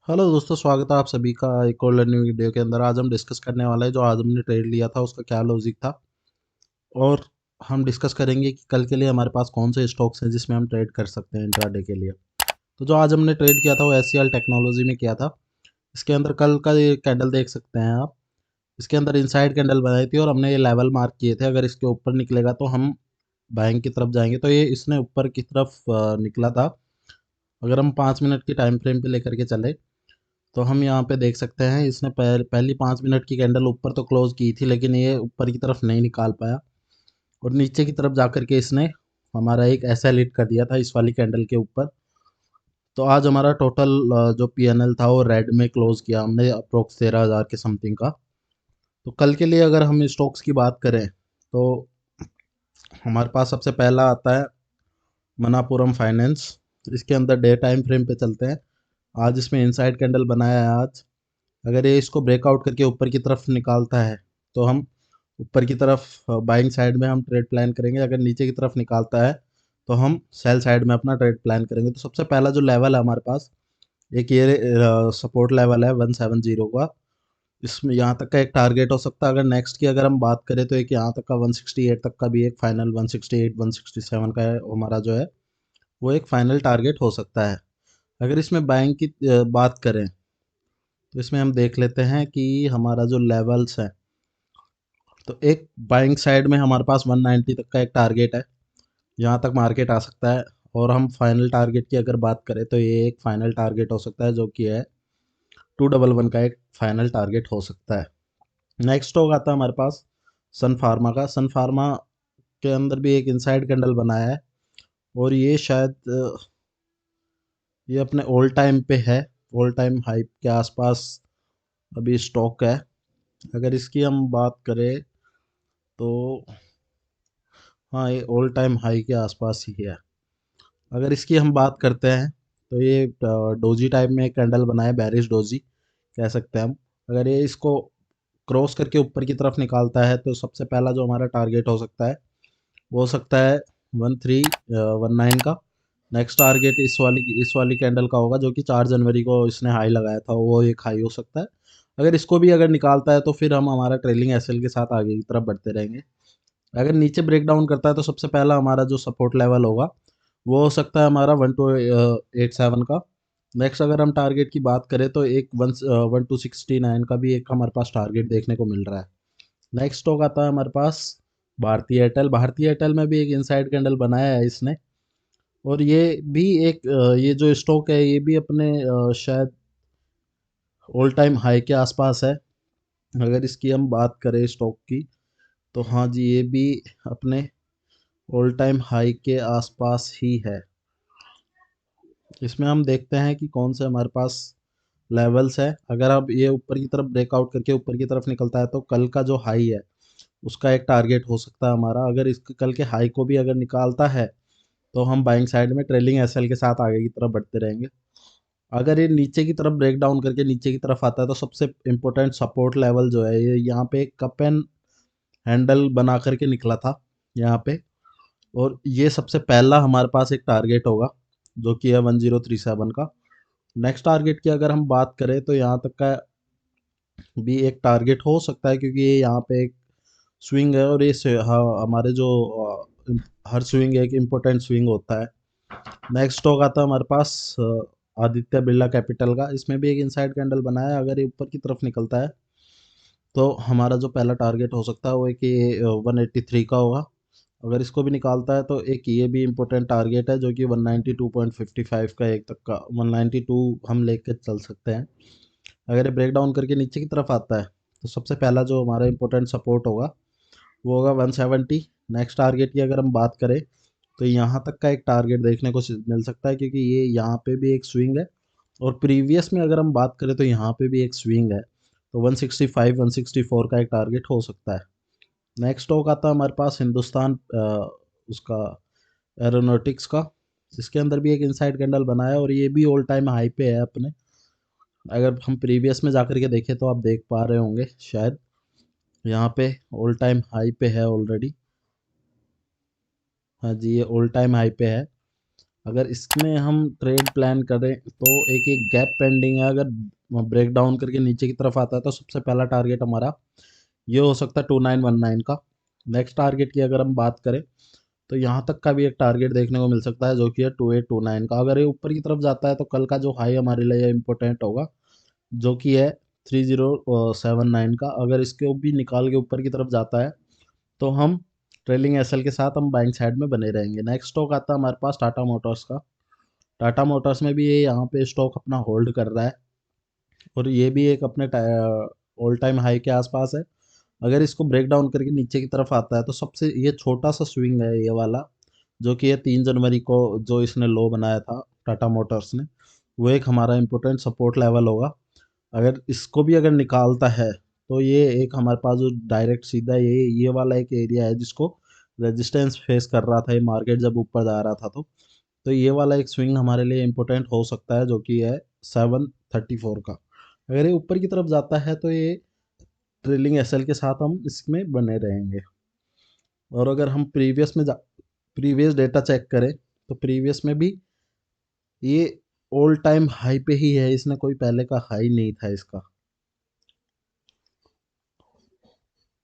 Hello दोस्तों, स्वागत है आप सभी का एक और लर्निंग वीडियो के अंदर। आज हम डिस्कस करने वाले हैं जो आज हमने ट्रेड लिया था उसका क्या लॉजिक था, और हम डिस्कस करेंगे कि कल के लिए हमारे पास कौन से स्टॉक्स हैं जिसमें हम ट्रेड कर सकते हैं इंट्राडे के लिए। तो जो आज हमने ट्रेड किया था वो एससीएल टेक्नोलॉजी में किया था। इसके अंदर कल का ये कैंडल देख सकते हैं आप। इसके अंदर इनसाइड कैंडल बनाई थी और हमने ये लेवल मार्क किए थे, अगर इसके ऊपर निकलेगा तो हम बाइंग की तरफ जाएंगे। तो ये इसने ऊपर की तरफ निकला था। अगर हम 5 मिनट की टाइम फ्रेम पे लेकर के चले तो हम यहाँ पे देख सकते हैं इसने पहली 5 मिनट की कैंडल ऊपर तो क्लोज की थी, लेकिन ये ऊपर की तरफ नहीं निकाल पाया और नीचे की तरफ जाकर के इसने हमारा एक ऐसा हिट कर दिया था इस वाली कैंडल के ऊपर। तो आज हमारा टोटल जो पीएनएल था वो रेड में क्लोज किया हमने, अप्रोक्स 13,000 के समथिंग का। तो कल के लिए अगर हम स्टॉक्स की बात करें तो हमारे पास सबसे पहला आता है मनापुरम फाइनेंस। इसके अंदर डे टाइम फ्रेम पे चलते हैं। आज इसमें इनसाइड कैंडल बनाया है आज। अगर ये इसको ब्रेकआउट करके ऊपर की तरफ निकालता है तो हम ऊपर की तरफ बाइंग साइड में हम ट्रेड प्लान करेंगे। अगर नीचे की तरफ निकालता है तो हम सेल साइड में अपना ट्रेड प्लान करेंगे। तो सबसे पहला जो लेवल है हमारे पास, एक ये सपोर्ट लेवल है 170 का। इसमें यहाँ तक का एक टारगेट हो सकता है। अगर नेक्स्ट की अगर हम बात करें तो एक यहाँ तक का 168 तक का भी एक फाइनल 168 167 का है हमारा जो है वो एक फाइनल टारगेट हो सकता है। अगर इसमें बाइंग की बात करें तो इसमें हम देख लेते हैं कि हमारा जो लेवल्स है, तो एक बाइंग साइड में हमारे पास 190 तक का एक टारगेट है। यहाँ तक मार्केट आ सकता है। और हम फाइनल टारगेट की अगर बात करें तो ये एक फाइनल टारगेट हो सकता है जो कि है 211 का एक फाइनल टारगेट हो सकता है। नेक्स्ट स्टॉक आता है हमारे पास सन फार्मा का। सन फार्मा के अंदर भी एक इनसाइड कैंडल बनाया है और ये शायद ये अपने ऑल टाइम पे है, ऑल टाइम हाई के आसपास अभी स्टॉक है। अगर इसकी हम बात करें तो हाँ, ये ऑल टाइम हाई के आसपास ही है। अगर इसकी हम बात करते हैं तो ये डोजी टाइप में एक कैंडल बनाए, बैरिश डोजी कह सकते हैं हम। अगर ये इसको क्रॉस करके ऊपर की तरफ निकालता है तो सबसे पहला जो हमारा टारगेट हो सकता है वो हो सकता है 1319 का। नेक्स्ट टारगेट इस वाली कैंडल का होगा जो कि 4 जनवरी को इसने हाई लगाया था, वो एक हाई हो सकता है। अगर इसको भी अगर निकालता है तो फिर हम हमारा ट्रेलिंग एसएल के साथ आगे की तरफ बढ़ते रहेंगे। अगर नीचे ब्रेक डाउन करता है तो सबसे पहला हमारा जो सपोर्ट लेवल होगा वो हो सकता है हमारा 1287 का। नेक्स्ट अगर हम टारगेट की बात करें तो एक 1269 का भी एक हमारे पास टारगेट देखने को मिल रहा है। नेक्स्ट स्टॉक आता है हमारे पास भारतीय एयरटेल। भारतीय एयरटेल में भी एक इनसाइड कैंडल बनाया है इसने और ये भी एक ये जो स्टॉक है ये भी अपने शायद ऑल टाइम हाई के आसपास है। अगर इसकी हम बात करें स्टॉक की तो हाँ जी, ये भी अपने ऑल टाइम हाई के आसपास ही है। इसमें हम देखते हैं कि कौन से हमारे पास लेवल्स है। अगर अब ये ऊपर की तरफ ब्रेकआउट करके ऊपर की तरफ निकलता है तो कल का जो हाई है उसका एक टारगेट हो सकता है हमारा। अगर इस कल के हाई को भी अगर निकालता है तो हम बाइंग साइड में ट्रेलिंग एसएल के साथ आगे की तरफ बढ़ते रहेंगे। अगर ये नीचे की तरफ ब्रेक डाउन करके नीचे की तरफ आता है तो सबसे इम्पोर्टेंट सपोर्ट लेवल जो है ये यहाँ पे कप एंड हैंडल बना करके निकला था यहाँ पे। और ये सबसे पहला हमारे पास एक टारगेट होगा जो कि है 1037 का। नेक्स्ट टारगेट की अगर हम बात करें तो यहाँ तक का भी एक टारगेट हो सकता है, क्योंकि ये यहाँ पे एक स्विंग है और हाँ, हमारे जो हर स्विंग एक इम्पोर्टेंट स्विंग होता है। नेक्स्ट स्टॉक आता है हमारे पास आदित्य बिरला कैपिटल का। इसमें भी एक इनसाइड कैंडल बनाया है। अगर ये ऊपर की तरफ निकलता है तो हमारा जो पहला टारगेट हो सकता है वो एक ये 183 का होगा। अगर इसको भी निकालता है तो एक ये भी इम्पोर्टेंट टारगेट है जो कि 192.55 का, एक तक का 192 हम लेकर चल सकते हैं। अगर ये ब्रेक डाउन करके नीचे की तरफ आता है तो सबसे पहला जो हमारा इम्पोर्टेंट सपोर्ट होगा वो होगा 170। नेक्स्ट टारगेट की अगर हम बात करें तो यहाँ तक का एक टारगेट देखने को मिल सकता है, क्योंकि ये यहाँ पे भी एक स्विंग है और प्रीवियस में अगर हम बात करें तो यहाँ पे भी एक स्विंग है। तो 165 164 का एक टारगेट हो सकता है। नेक्स्ट स्टॉक आता है हमारे पास हिंदुस्तान उसका एरोनॉटिक्स का। जिसके अंदर भी एक इनसाइड कैंडल बनाया है और ये भी ऑल टाइम हाई पे है अपने। अगर हम प्रीवियस में जाकर के देखें तो आप देख पा रहे होंगे शायद यहाँ पे ऑल टाइम हाई पे है ऑलरेडी। हाँ जी, ये ऑल टाइम हाई पे है। अगर इसमें हम ट्रेड प्लान करें तो एक एक गैप पेंडिंग है, अगर ब्रेक डाउन करके नीचे की तरफ आता है तो सबसे पहला टारगेट हमारा ये हो सकता है 2919 का। नेक्स्ट टारगेट की अगर हम बात करें तो यहाँ तक का भी एक टारगेट देखने को मिल सकता है जो कि है 2829 का। अगर ये ऊपर की तरफ जाता है तो कल का जो हाई हमारे लिए इम्पोर्टेंट होगा जो कि है 3079 का। अगर इसके भी निकाल के ऊपर की तरफ जाता है तो हम ट्रेलिंग एसएल के साथ हम बाइंग साइड में बने रहेंगे। नेक्स्ट स्टॉक आता है हमारे पास टाटा मोटर्स का। टाटा मोटर्स में भी ये यहाँ पे स्टॉक अपना होल्ड कर रहा है और ये भी एक अपने ऑल टाइम हाई के आसपास है। अगर इसको ब्रेक डाउन करके नीचे की तरफ आता है तो सबसे ये छोटा सा स्विंग है ये वाला जो कि ये 3 जनवरी को जो इसने लो बनाया था टाटा मोटर्स ने, वो एक हमारा इम्पोर्टेंट सपोर्ट लेवल होगा। अगर इसको भी अगर निकालता है तो ये एक हमारे पास जो डायरेक्ट सीधा ये वाला एक एरिया है जिसको रेजिस्टेंस फेस कर रहा था ये मार्केट जब ऊपर जा रहा था। तो ये वाला एक स्विंग हमारे लिए इम्पोर्टेंट हो सकता है जो कि है 734 का। अगर ये ऊपर की तरफ जाता है तो ये ट्रेलिंग एसएल के साथ हम इसमें बने रहेंगे। और अगर हम प्रीवियस डेटा चेक करें तो प्रीवियस में भी ये ऑल टाइम हाई पे ही है, इसने कोई पहले का हाई नहीं था इसका।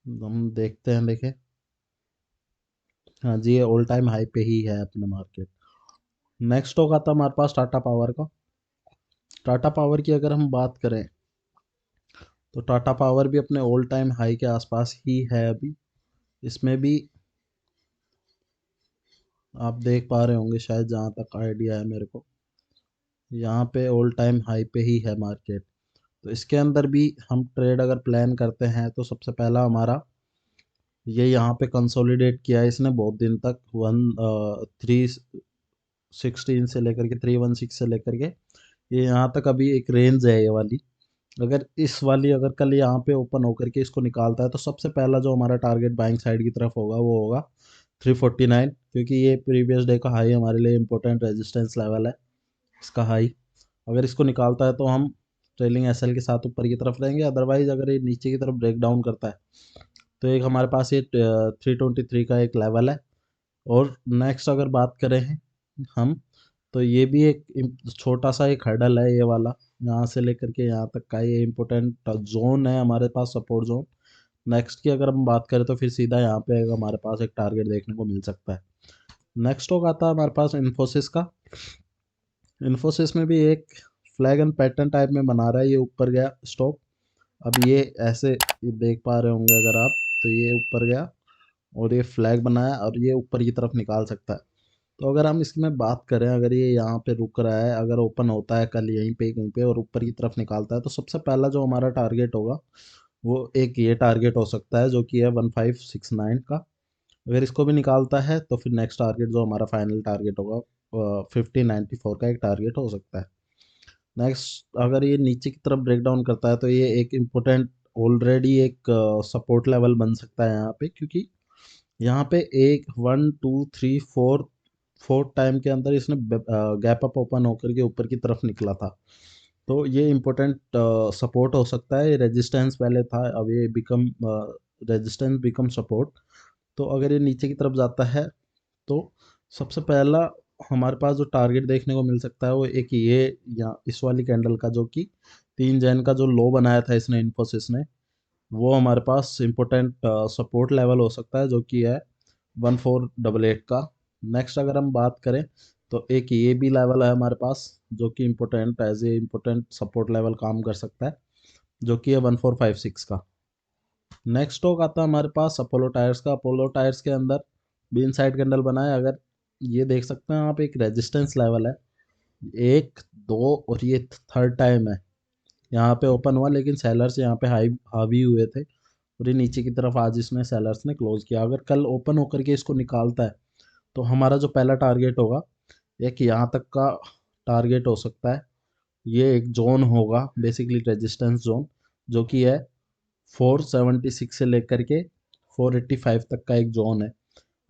हम देखते हैं, देखें, हाँ जी ये ऑल टाइम हाई पे ही है अपना मार्केट। नेक्स्ट स्टॉक आता है हमारे पास टाटा पावर का। टाटा पावर की अगर हम बात करें तो टाटा पावर भी अपने ऑल टाइम हाई के आसपास ही है अभी। इसमें भी आप देख पा रहे होंगे शायद, जहाँ तक आइडिया है मेरे को, यहाँ पे ऑल टाइम हाई पे ही है मार्केट। तो इसके अंदर भी हम ट्रेड अगर प्लान करते हैं तो सबसे पहला हमारा ये यहाँ पे कंसोलिडेट किया है इसने बहुत दिन तक 1316 से लेकर के 316 से लेकर के ये यहाँ तक अभी एक रेंज है ये वाली। अगर इस वाली अगर कल यहाँ पे ओपन होकर के इसको निकालता है तो सबसे पहला जो हमारा टारगेट बाइंग साइड की तरफ होगा वो होगा 349, क्योंकि ये प्रीवियस डे का हाई हमारे लिए इंपॉर्टेंट रेजिस्टेंस लेवल है इसका हाई। अगर इसको निकालता है तो हम ट्रेलिंग एसएल के साथ ऊपर की तरफ रहेंगे। अदरवाइज अगर ये नीचे की तरफ ब्रेक डाउन करता है तो एक हमारे पास ये 323 का एक लेवल है। और नेक्स्ट अगर बात करें हम तो ये भी एक छोटा सा एक हर्डल है ये वाला, यहाँ से लेकर के यहाँ तक का ये इम्पोर्टेंट जोन है हमारे पास, सपोर्ट जोन। नेक्स्ट की अगर हम बात करें तो फिर सीधा यहाँ पे हमारे पास एक टारगेट देखने को मिल सकता है। नेक्स्ट स्टॉक आता है हमारे पास इन्फोसिस का। इन्फोसिस में भी एक फ्लैग एंड पैटर्न टाइप में बना रहा है, ये ऊपर गया स्टॉक। अब ये ऐसे ये देख पा रहे होंगे अगर आप, तो ये ऊपर गया और ये फ्लैग बनाया और ये ऊपर की तरफ निकाल सकता है। तो अगर हम इसमें बात करें, अगर ये यहाँ पे रुक रहा है, अगर ओपन होता है कल यहीं पे कहीं पे और ऊपर की तरफ निकालता है तो सबसे पहला जो हमारा टारगेट होगा वो एक ये टारगेट हो सकता है जो कि है 1569 का। अगर इसको भी निकालता है तो फिर नेक्स्ट टारगेट जो हमारा फाइनल टारगेट होगा 1594 का एक टारगेट हो सकता है। नेक्स्ट अगर ये नीचे की तरफ ब्रेक डाउन करता है तो ये एक इम्पोर्टेंट ऑलरेडी एक सपोर्ट लेवल बन सकता है यहाँ पे, क्योंकि यहाँ पे एक 1 2 3 4 फोर्थ टाइम के अंदर इसने गैप अप ओपन होकर के ऊपर की तरफ निकला था। तो ये इम्पोर्टेंट सपोर्ट हो सकता है। ये रेजिस्टेंस पहले था, अब ये बिकम रेजिस्टेंस बिकम सपोर्ट। तो अगर ये नीचे की तरफ जाता है तो सबसे पहला हमारे पास जो टारगेट देखने को मिल सकता है वो एक ये या इस वाली कैंडल का जो कि 3 जैन का जो लो बनाया था इसने इन्फोसिस ने, वो हमारे पास इम्पोर्टेंट सपोर्ट लेवल हो सकता है जो कि है 1488 का। नेक्स्ट अगर हम बात करें तो एक ये भी लेवल है हमारे पास जो कि important as a important support level काम कर सकता है जो कि है 1456 का। नेक्स्ट स्टॉक आता है हमारे पास अपोलो टायर्स का। अपोलो टायर्स के अंदर भी इनसाइड कैंडल बना है। अगर ये देख सकते हैं आप, एक रेजिस्टेंस लेवल है, एक दो और ये थर्ड टाइम है यहाँ पे ओपन हुआ, लेकिन सेलर्स यहाँ पे हावी हुए थे और ये नीचे की तरफ आज इसने सेलर्स ने क्लोज किया। अगर कल ओपन होकर के इसको निकालता है तो हमारा जो पहला टारगेट होगा एक यहाँ तक का टारगेट हो सकता है। ये एक जोन होगा बेसिकली रेजिस्टेंस जोन जो कि है 476 से लेकर के 485 तक का एक जोन है।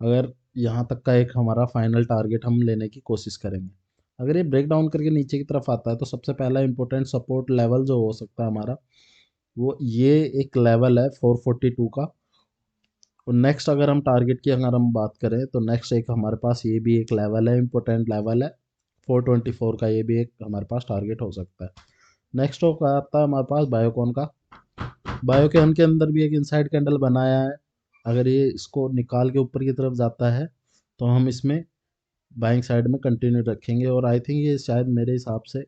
अगर यहाँ तक का एक हमारा फाइनल टारगेट हम लेने की कोशिश करेंगे। अगर ये ब्रेक डाउन करके नीचे की तरफ आता है तो सबसे पहला इंपॉर्टेंट सपोर्ट लेवल जो हो सकता है हमारा वो ये एक लेवल है 442 का। और नेक्स्ट अगर हम टारगेट की अगर हम बात करें तो नेक्स्ट एक हमारे पास ये भी एक लेवल है, इम्पोर्टेंट लेवल है 424 का, ये भी एक हमारे पास टारगेट हो सकता है। नेक्स्ट हो आता है हमारे पास बायोकॉन का। बायोकॉन के अंदर भी एक इनसाइड कैंडल बनाया है। अगर ये इसको निकाल के ऊपर की तरफ जाता है तो हम इसमें बाइंग साइड में कंटिन्यू रखेंगे, और आई थिंक ये शायद मेरे हिसाब से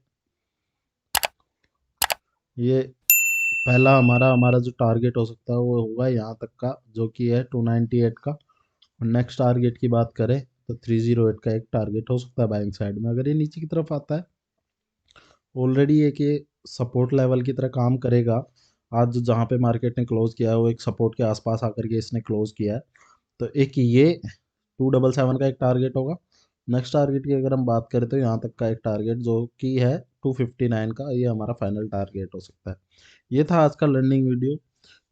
ये पहला हमारा हमारा जो टारगेट हो सकता है वो होगा यहाँ तक का, जो कि है 298 का। और नेक्स्ट टारगेट की बात करें तो 308 का एक टारगेट हो सकता है बाइंग साइड में। अगर ये नीचे की तरफ आता है, ऑलरेडी एक ये सपोर्ट लेवल की तरह काम करेगा। आज जहाँ पे मार्केट ने क्लोज किया है वो एक सपोर्ट के आसपास आकर के इसने क्लोज किया है। तो एक ये 277 का एक टारगेट होगा। नेक्स्ट टारगेट की अगर हम बात करें तो यहाँ तक का एक टारगेट जो कि है 259 का, ये हमारा फाइनल टारगेट हो सकता है। ये था आज का लर्निंग वीडियो।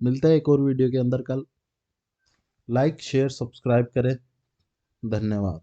मिलते हैं एक और वीडियो के अंदर कल। लाइक शेयर सब्सक्राइब करें। धन्यवाद।